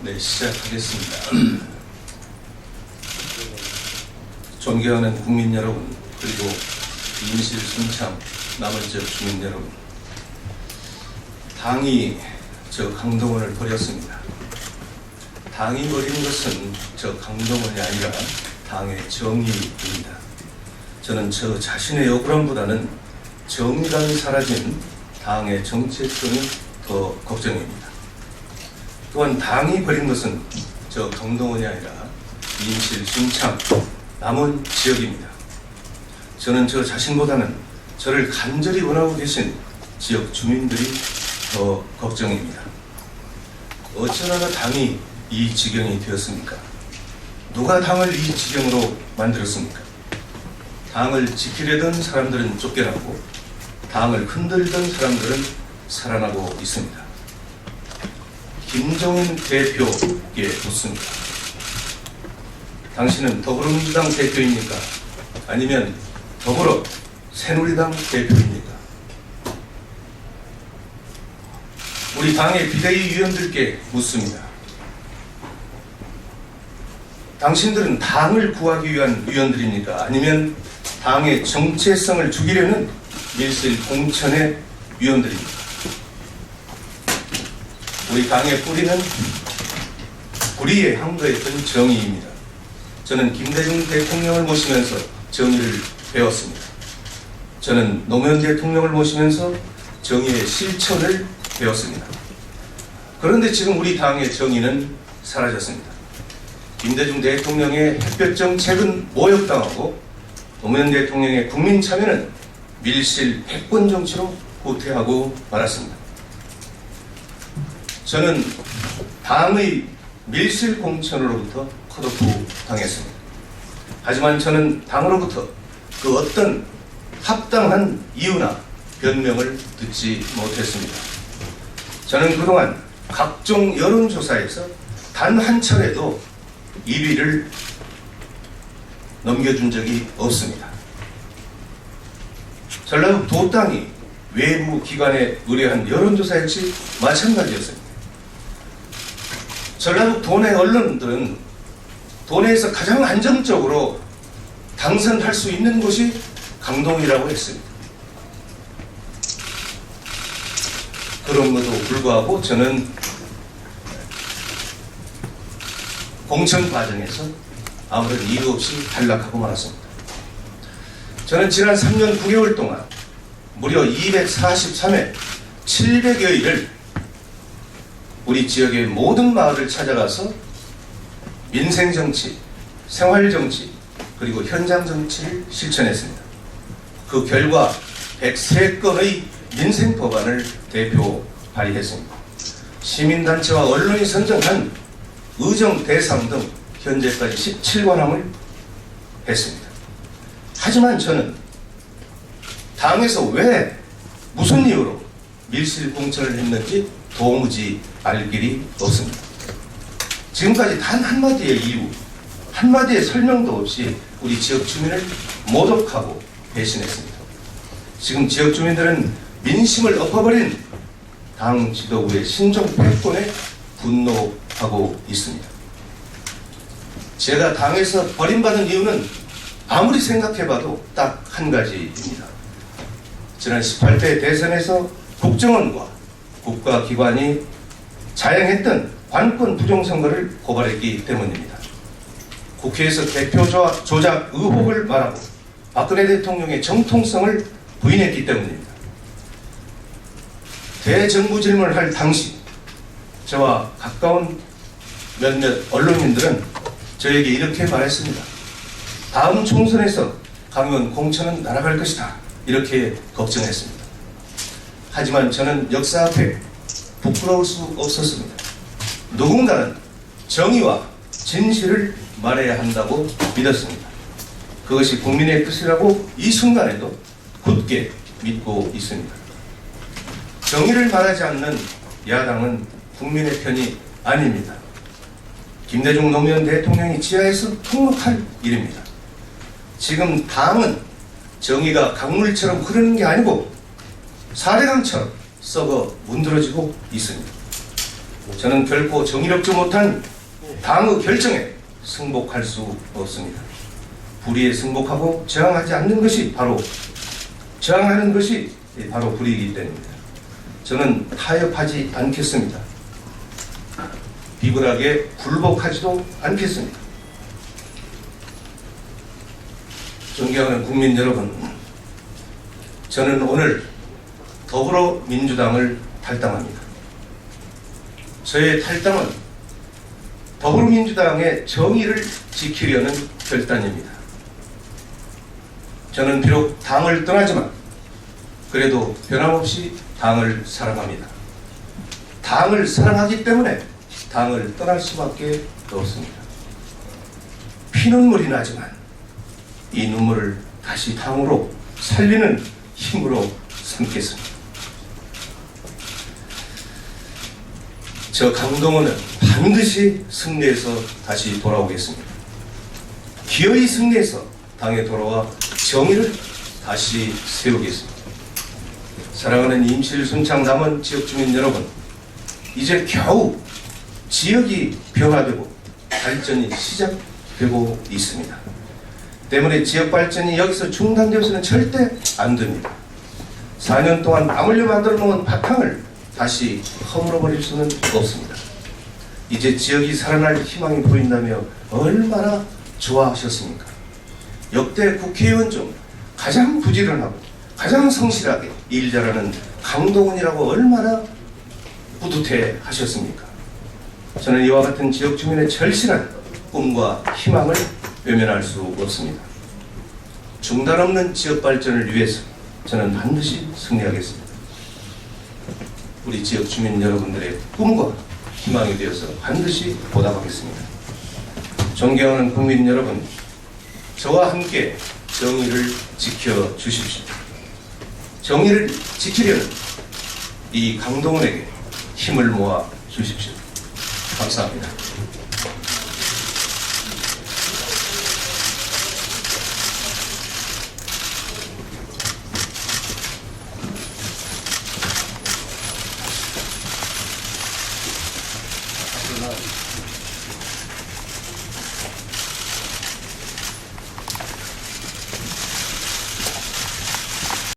네, 시작하겠습니다. 존경하는 국민 여러분, 그리고 인실 순창 남은 지역 주민 여러분, 당이 저 강동원을 버렸습니다. 당이 버린 것은 저 강동원이 아니라 당의 정의입니다. 저는 저 자신의 억울함보다는 정의감이 사라진 당의 정체성이 더 걱정입니다. 또한 당이 버린 것은 저 강동원이 아니라 인실, 순창, 남원 지역입니다. 저는 저 자신보다는 저를 간절히 원하고 계신 지역 주민들이 더 걱정입니다. 어쩌다가 당이 이 지경이 되었습니까? 누가 당을 이 지경으로 만들었습니까? 당을 지키려던 사람들은 쫓겨나고 당을 흔들던 사람들은 살아나고 있습니다. 김종인 대표에게 묻습니다. 당신은 더불어민주당 대표입니까? 아니면 더불어 새누리당 대표입니까? 우리 당의 비대위 위원들께 묻습니다. 당신들은 당을 구하기 위한 위원들입니까? 아니면 당의 정체성을 죽이려는 밀실 공천의 위원들입니까? 우리 당의 뿌리는 불의에 항거했던 정의입니다. 저는 김대중 대통령을 모시면서 정의를 배웠습니다. 저는 노무현 대통령을 모시면서 정의의 실천을 배웠습니다. 그런데 지금 우리 당의 정의는 사라졌습니다. 김대중 대통령의 햇볕 정책은 모욕당하고 노무현 대통령의 국민 참여는 밀실 패권 정치로 후퇴하고 말았습니다. 저는 당의 밀실 공천으로부터 컷오프 당했습니다. 하지만 저는 당으로부터 그 어떤 합당한 이유나 변명을 듣지 못했습니다. 저는 그동안 각종 여론조사에서 단 한 차례도 1위를 넘겨준 적이 없습니다. 전라북 도당이 외부 기관에 의뢰한 여론조사 역시 마찬가지였습니다. 전라북 도내 언론들은 도내에서 가장 안정적으로 당선할 수 있는 곳이 강동이라고 했습니다. 그럼에도 불구하고 저는 공천 과정에서 아무런 이유 없이 탈락하고 말았습니다. 저는 지난 3년 9개월 동안 무려 243회 700여일을 우리 지역의 모든 마을을 찾아가서 민생정치, 생활정치, 그리고 현장정치를 실천했습니다. 그 결과 103건의 민생법안을 대표 발의했습니다. 시민단체와 언론이 선정한 의정 대상 등 현재까지 17관왕을 했습니다. 하지만 저는 당에서 왜 무슨 이유로 밀실 공천을 했는지 도무지 알 길이 없습니다. 지금까지 단 한마디의 이유, 한마디의 설명도 없이 우리 지역 주민을 모독하고 배신했습니다. 지금 지역 주민들은 민심을 엎어버린 당 지도부의 신종 패권에 분노하고 있습니다. 제가 당에서 버림받은 이유는 아무리 생각해봐도 딱 한 가지입니다. 지난 18대 대선에서 국정원과 국가기관이 자행했던 관권 부정선거를 고발했기 때문입니다. 국회에서 대표 조작 의혹을 말하고 박근혜 대통령의 정통성을 부인했기 때문입니다. 대정부 질문을 할 당시 저와 가까운 몇몇 언론인들은 저에게 이렇게 말했습니다. 다음 총선에서 강의원 공천은 날아갈 것이다. 이렇게 걱정했습니다. 하지만 저는 역사 앞에 부끄러울 수 없었습니다. 누군가는 정의와 진실을 말해야 한다고 믿었습니다. 그것이 국민의 뜻이라고 이 순간에도 굳게 믿고 있습니다. 정의를 말하지 않는 야당은 국민의 편이 아닙니다. 김대중 노무현 대통령이 지하에서 통곡할 일입니다. 지금 당은 정의가 강물처럼 흐르는 게 아니고 사대강처럼 썩어 문드러지고 있습니다. 저는 결코 정의롭지 못한 당의 결정에 승복할 수 없습니다. 불의에 승복하고 저항하지 않는 것이 저항하는 것이 바로 불의이기 때문입니다. 저는 타협하지 않겠습니다. 비굴하게 굴복하지도 않겠습니다. 존경하는 국민 여러분, 저는 오늘 더불어민주당을 탈당합니다. 저의 탈당은 더불어민주당의 정의를 지키려는 결단입니다. 저는 비록 당을 떠나지만 그래도 변함없이 당을 사랑합니다. 당을 사랑하기 때문에 당을 떠날 수밖에 없습니다. 피눈물이 나지만 이 눈물을 다시 당으로 살리는 힘으로 삼겠습니다. 저 강동원은 반드시 승리해서 다시 돌아오겠습니다. 기어이 승리해서 당에 돌아와 정의를 다시 세우겠습니다. 사랑하는 임실, 순창, 남원 지역 주민 여러분, 이제 겨우 지역이 변화되고 발전이 시작되고 있습니다. 때문에 지역 발전이 여기서 중단되어서는 절대 안 됩니다. 4년 동안 땀 흘려 만들어 놓은 바탕을 다시 허물어버릴 수는 없습니다. 이제 지역이 살아날 희망이 보인다며 얼마나 좋아하셨습니까? 역대 국회의원 중 가장 부지런하고 가장 성실하게 일 잘하는 강동원이라고 얼마나 뿌듯해 하셨습니까? 저는 이와 같은 지역 주민의 절실한 꿈과 희망을 외면할 수 없습니다. 중단 없는 지역 발전을 위해서 저는 반드시 승리하겠습니다. 우리 지역 주민 여러분들의 꿈과 희망이 되어서 반드시 보답하겠습니다. 존경하는 국민 여러분, 저와 함께 정의를 지켜주십시오. 정의를 지키려는 이 강동원에게 힘을 모아 주십시오. 감사합니다. 나